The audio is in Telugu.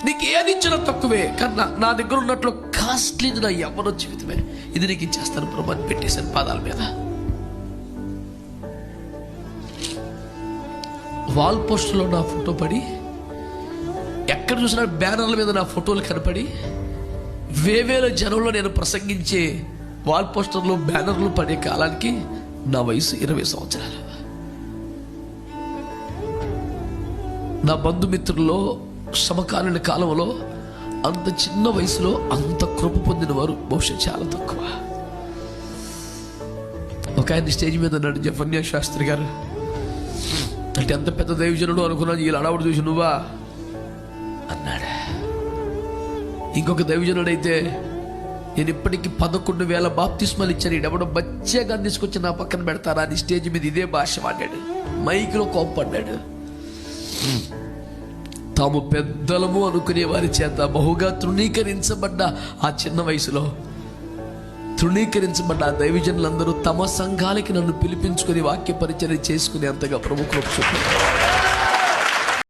నీకు ఏది ఇచ్చినా తక్కువే, కానీ నా దగ్గర ఉన్నట్లు కాస్ట్లీది నా యవ్వన జీవితమే, ఇది నీకు ఇచ్చేస్తాను ప్రభు అని పెట్టేశాను పాదాల మీద. వాల్ పోస్టులో నా ఫోటో పడి, ఎక్కడ చూసినా బ్యానర్ల మీద నా ఫోటోలు కనపడి, వేవేల జనంలో నేను ప్రసంగించే వాల్ పోస్టర్లు బ్యానర్లు పడే కాలానికి నా వయసు 20 సంవత్సరాలు. నా బంధుమిత్రుల్లో సమకాలీన కాలంలో అంత చిన్న వయసులో అంత కృప పొందిన వారు బహుశా చాలా తక్కువ. ఒక ఆయన స్టేజ్ మీద ఉన్నాడు, జఫన్యా శాస్త్రి గారు. అంటే ఎంత పెద్ద దైవజనుడు అనుకున్నాను, వీళ్ళు అడవుడు చూసి నువ్వా అన్నాడు. ఇంకొక దైవజనుడైతే, నేను ఇప్పటికీ 11,000 బాప్తిస్మాలు ఇచ్చాను, ఈడెవడో బచ్చేగా తీసుకొచ్చి నా పక్కన పెడతారా అని స్టేజ్ మీద ఇదే భాష వాడాడు, మైక్లో కోప్పడ్డాడు. తాము పెద్దలము అనుకునే వారి చేత బహుగా తృణీకరించబడ్డ ఆ చిన్న వయసులో తృణీకరించబడ్డ ఆ దైవజనులందరూ తమ సంఘాలకి నన్ను పిలిపించుకుని వాక్య పరిచర్య చేసుకునే అంతగా ప్రభు కృప చూపారు.